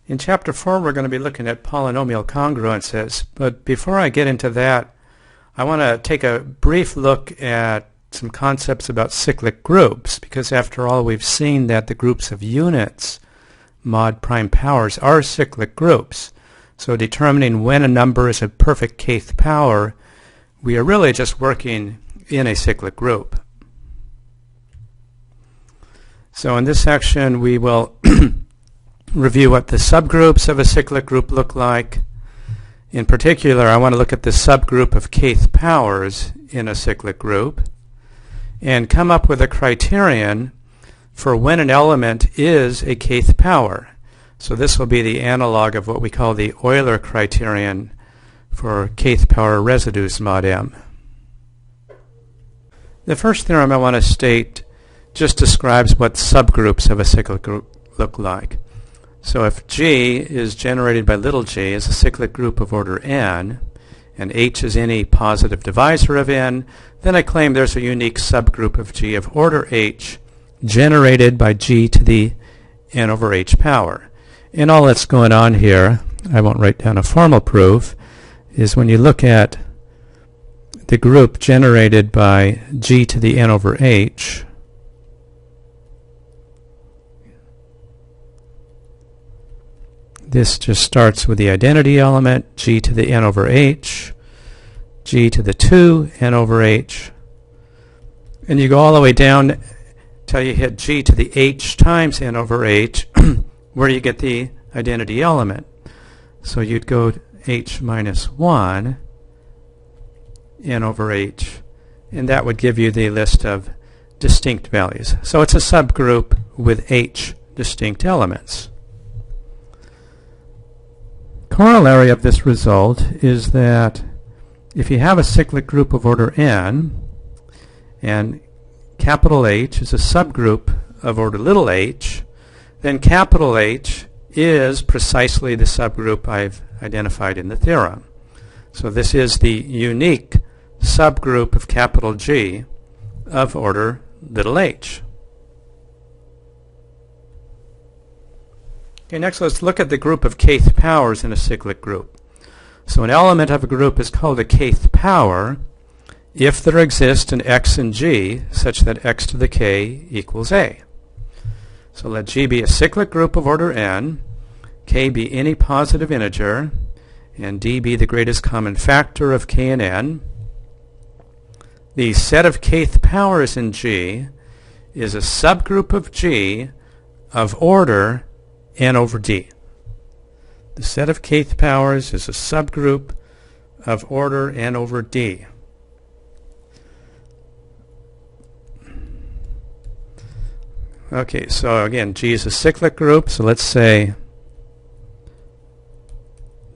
In Chapter 4, we're going to be looking at polynomial congruences, but before I get into that, I want to take a brief look at some concepts about cyclic groups, because after all, we've seen that the groups of units, mod prime powers, are cyclic groups. So determining when a number is a perfect kth power, we are really just working in a cyclic group. So in this section, we will review what the subgroups of a cyclic group look like. In particular, I want to look at the subgroup of kth powers in a cyclic group and come up with a criterion for when an element is a kth power. So this will be the analog of what we call the Euler criterion for kth power residues mod M. The first theorem I want to state just describes what subgroups of a cyclic group look like. So if G is generated by little g as a cyclic group of order n, and H is any positive divisor of n, then I claim there's a unique subgroup of G of order H generated by G to the n over H power. And all that's going on here, I won't write down a formal proof, is when you look at the group generated by G to the n over H, this just starts with the identity element, G to the n over H, G to the 2 n over H, and you go all the way down till you hit G to the H times n over H, where you get the identity element. So you'd go to H minus 1 n over H, and that would give you the list of distinct values. So it's a subgroup with H distinct elements. Corollary of this result is that if you have a cyclic group of order n, and capital H is a subgroup of order little h, then capital H is precisely the subgroup I've identified in the theorem. So this is the unique subgroup of capital G of order little h. Okay, next let's look at the group of kth powers in a cyclic group. So an element of a group is called a kth power if there exists an x in G such that x to the k equals a. So let G be a cyclic group of order n, k be any positive integer, and d be the greatest common factor of k and n. The set of kth powers in G is a subgroup of G of order n over d. The set of kth powers is a subgroup of order n over d. Okay, so again, G is a cyclic group, so let's say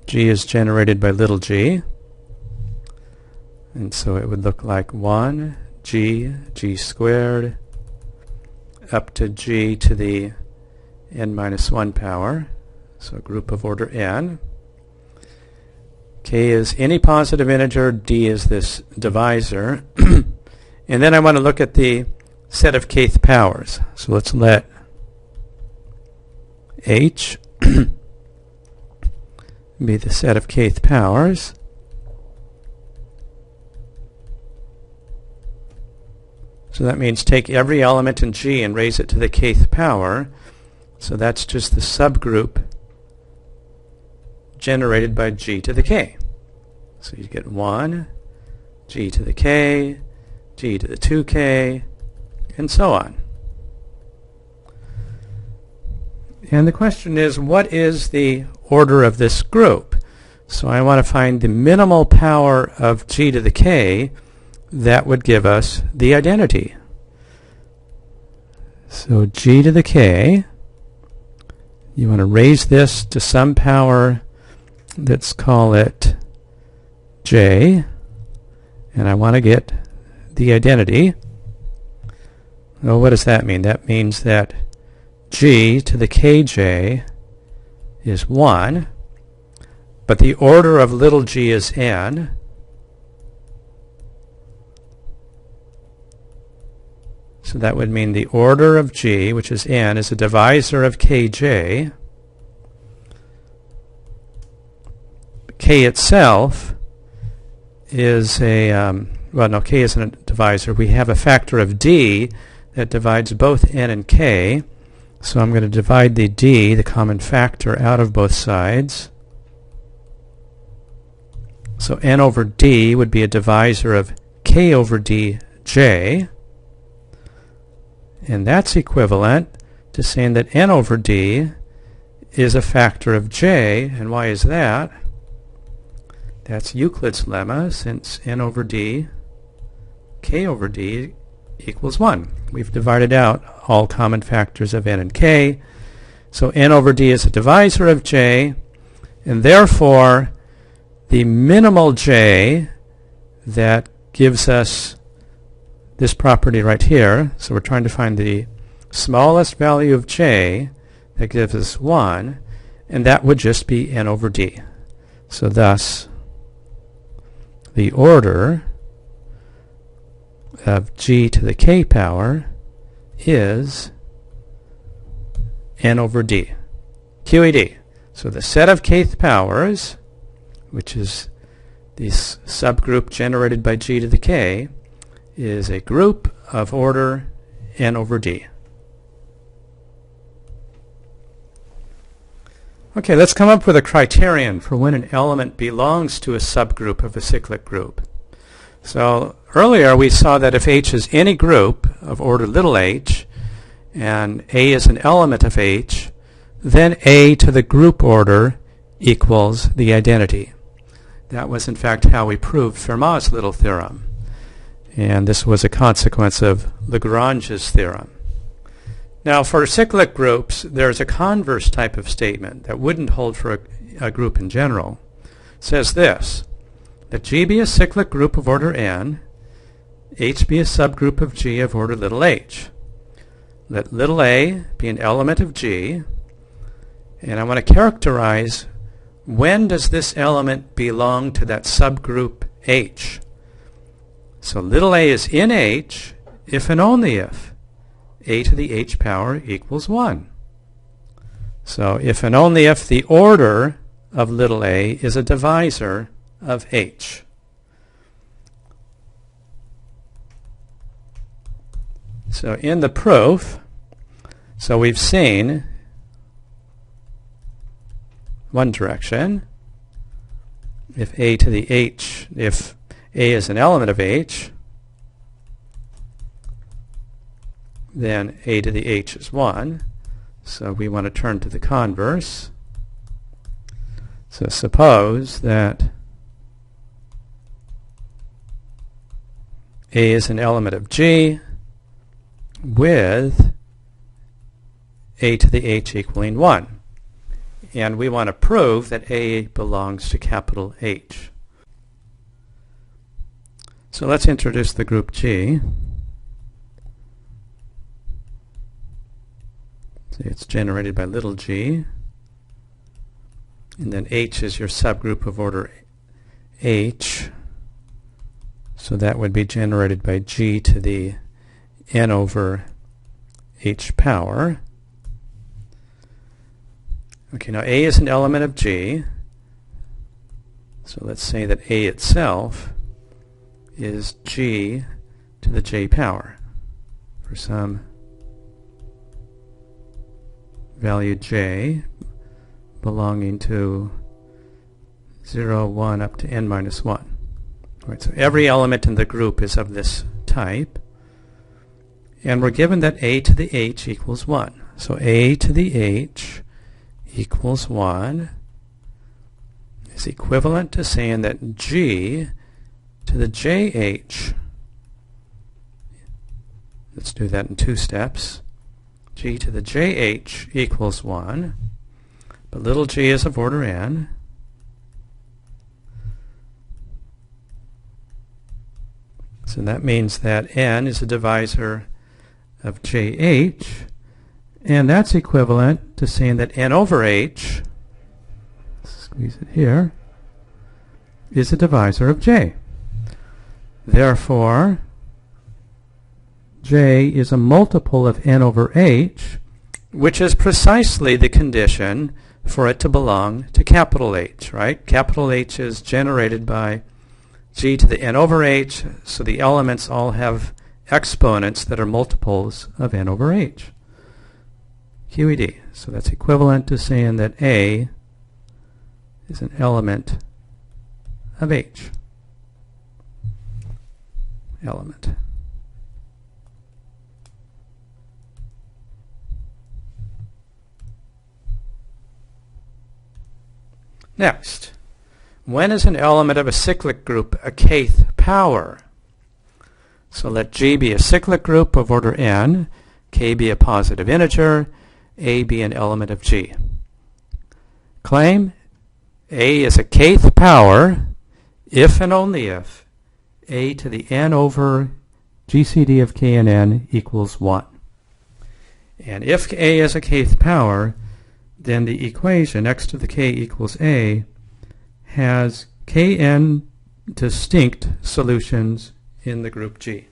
G is generated by little g. And so it would look like 1 g, g squared, up to g to the n minus 1 power, so a group of order n. K is any positive integer, d is this divisor. And then I want to look at the set of kth powers. So let's let H be the set of kth powers. So that means take every element in G and raise it to the kth power. So that's just the subgroup generated by G to the k. So you get 1, G to the k, G to the 2k, and so on. And the question is, what is the order of this group? So I want to find the minimal power of G to the k that would give us the identity. So G to the k, you want to raise this to some power, let's call it j, and I want to get the identity. Well, what does that mean? That means that G to the kj is 1, but the order of little g is n, So that would mean the order of G, which is n, is a divisor of Kj. K itself is a, well, no, K isn't a divisor. We have a factor of D that divides both N and K. So I'm going to divide the D, the common factor, out of both sides. So N over D would be a divisor of K over dj. And that's equivalent to saying that N over D is a factor of J. And why is that? That's Euclid's lemma, since N over D, K over D equals 1. We've divided out all common factors of N and K. So N over D is a divisor of J, and therefore the minimal J that gives us this property right here, so we're trying to find the smallest value of J that gives us 1, and that would just be N over D. So thus, the order of G to the K power is N over D, QED. So the set of kth powers, which is this subgroup generated by G to the K, is a group of order N over D. Okay, let's come up with a criterion for when an element belongs to a subgroup of a cyclic group. So earlier we saw that if H is any group of order little h, and A is an element of H, then A to the group order equals the identity. That was in fact how we proved Fermat's little theorem. And this was a consequence of Lagrange's theorem. Now for cyclic groups, there's a converse type of statement that wouldn't hold for a group in general. It says this: let G be a cyclic group of order n, H be a subgroup of G of order little h. Let little a be an element of G, and I want to characterize when does this element belong to that subgroup H. So little a is in H if and only if a to the h power equals 1. So if and only if the order of little a is a divisor of H. So in the proof, so we've seen one direction. If a to the h, if a is an element of H, then a to the h is 1. So we want to turn to the converse. So suppose that a is an element of G with a to the h equaling 1. And we want to prove that A belongs to capital H. So let's introduce the group G. So it's generated by little g. And then H is your subgroup of order H. So that would be generated by G to the n over h power. Okay, now A is an element of G. So let's say that A itself is G to the j power for some value j belonging to 0, 1 up to n minus 1. All right, so every element in the group is of this type. And we're given that a to the h equals 1. So a to the h equals 1 is equivalent to saying that G to the JH, let's do that in 2 steps, G to the JH equals 1, but little g is of order n. So that means that n is a divisor of JH, and that's equivalent to saying that n over h, squeeze it here, is a divisor of j. Therefore, j is a multiple of n over h, which is precisely the condition for it to belong to capital H, right? Capital H is generated by g to the n over h, so the elements all have exponents that are multiples of n over h. QED. So that's equivalent to saying that A is an element of H. Element. Next, when is an element of a cyclic group a kth power? So let G be a cyclic group of order n, K be a positive integer, A be an element of G. Claim A is a kth power if and only if A to the n over GCD of K and n equals 1. And if A is a kth power, then the equation x to the k equals A has kn distinct solutions in the group G.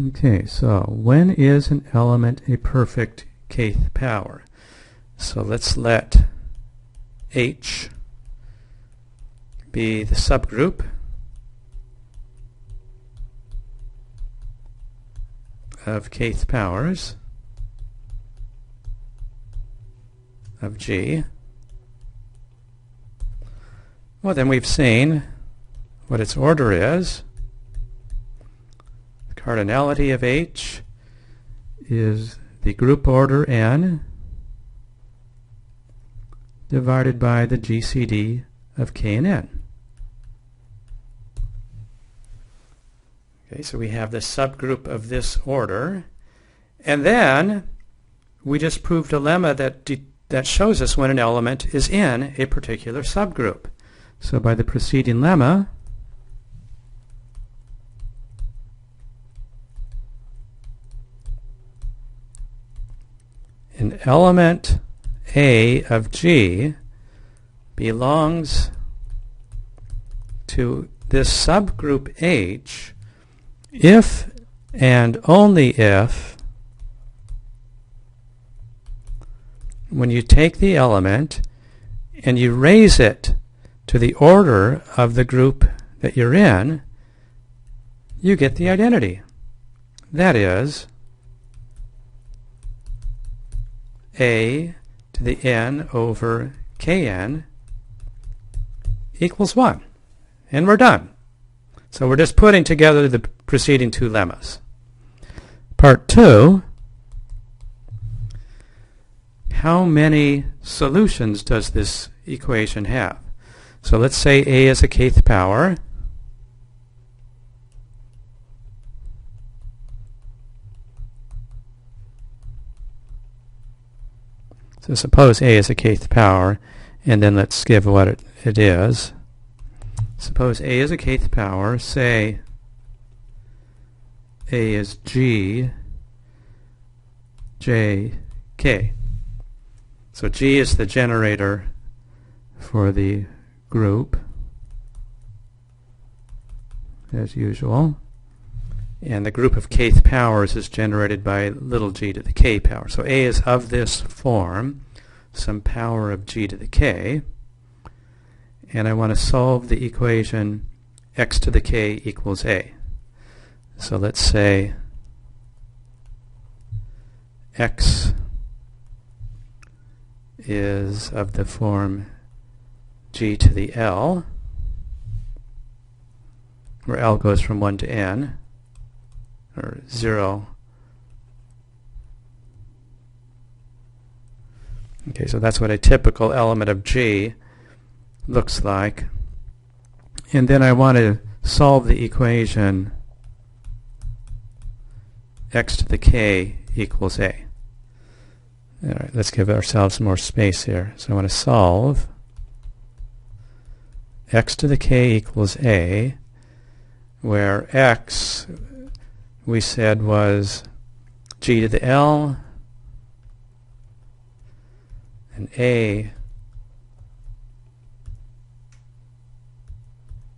Okay, so when is an element a perfect kth power? So let's let H be the subgroup of kth powers of G. Well, then we've seen what its order is. The cardinality of H is the group order n divided by the GCD of K and n. Okay, so we have the subgroup of this order, and then we just proved a lemma that shows us when an element is in a particular subgroup. So by the preceding lemma, an element A of G belongs to this subgroup H if and only if, when you take the element and you raise it to the order of the group that you're in, you get the identity. That is, A to the n over kn equals 1. And we're done. So we're just putting together the preceding two lemmas. Part 2, how many solutions does this equation have? So let's say A is a kth power. So suppose A is a kth power, and then let's give what it is. Suppose A is a kth power. Say A is G, J, K. So G is the generator for the group, as usual. And the group of kth powers is generated by little g to the k power. So A is of this form, some power of g to the k. And I want to solve the equation x to the k equals A. So let's say x is of the form g to the L, where L goes from 1 to n, or 0. Okay, so that's what a typical element of G looks like. And then I want to solve the equation x to the k equals A. All right, let's give ourselves more space here. So I want to solve x to the k equals A, where x we said was g to the L, and A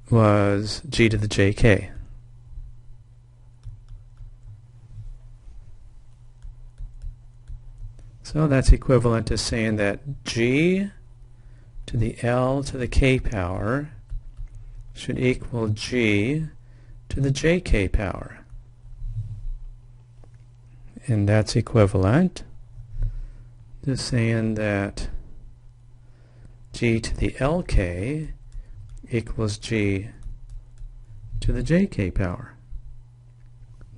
was g to the jk. So that's equivalent to saying that G to the L to the K power should equal G to the JK power. And that's equivalent to saying that G to the LK equals G to the JK power.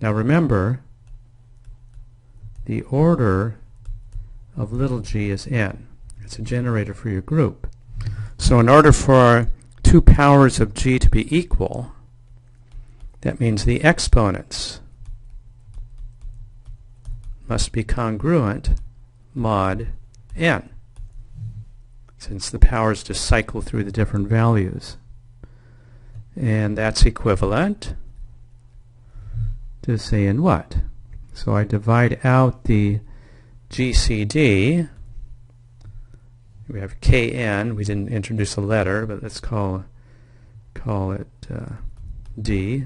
Now remember, the order of little g is n. It's a generator for your group. So in order for two powers of g to be equal, that means the exponents must be congruent mod n, since the powers just cycle through the different values. And that's equivalent to saying what? So I divide out the GCD. We have Kn. We didn't introduce a letter, but let's call it D.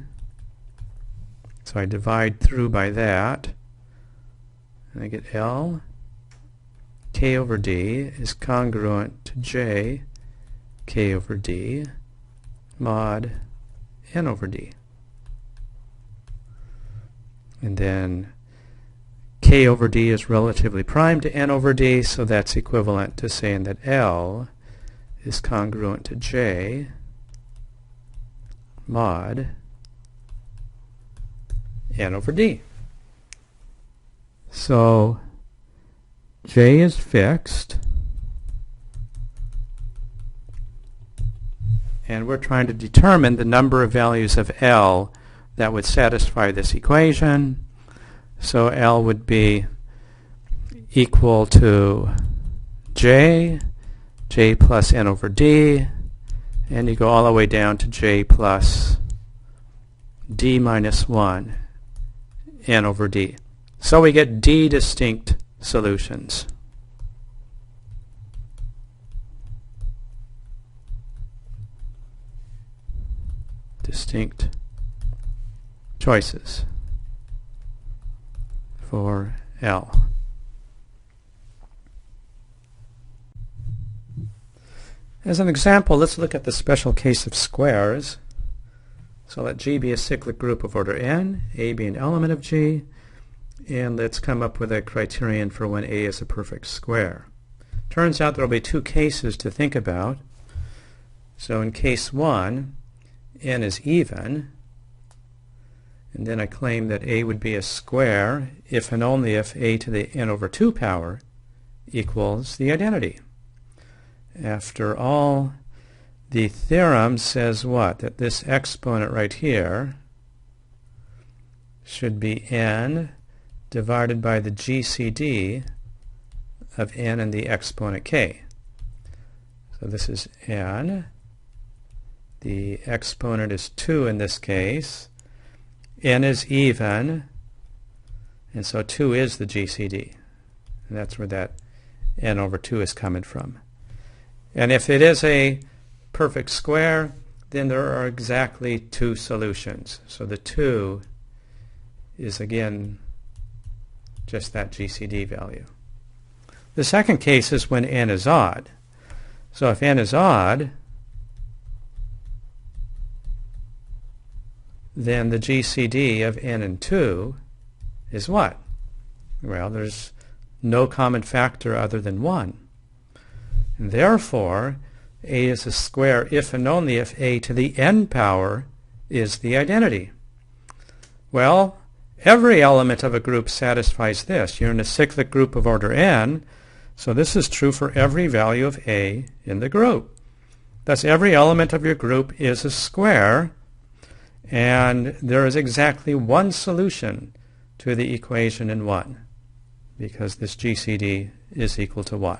So I divide through by that, and I get L. K over D is congruent to J K over D mod N over D. And then K over D is relatively prime to N over D, so that's equivalent to saying that L is congruent to J mod N over D. So J is fixed, and we're trying to determine the number of values of L that would satisfy this equation. So L would be equal to J plus N over D, and you go all the way down to J plus D minus 1 N over D. So we get D distinct solutions. Distinct choices for L. As an example, let's look at the special case of squares. So let G be a cyclic group of order n, A be an element of G, and let's come up with a criterion for when A is a perfect square. Turns out there will be two cases to think about. So in case 1, n is even, and then I claim that A would be a square if and only if A to the n over 2 power equals the identity. After all, the theorem says what? That this exponent right here should be n divided by the GCD of n and the exponent k. So this is n. The exponent is 2 in this case. N is even, and so 2 is the GCD. And that's where that n over 2 is coming from. And if it is a perfect square, then there are exactly two solutions. So the 2 is again just that GCD value. The second case is when n is odd. So if n is odd, then the GCD of n and 2 is what? Well, there's no common factor other than 1. And therefore, A is a square if and only if A to the n power is the identity. Well, every element of a group satisfies this. You're in a cyclic group of order n, so this is true for every value of A in the group. Thus, every element of your group is a square, and there is exactly one solution to the equation in 1, because this GCD is equal to 1.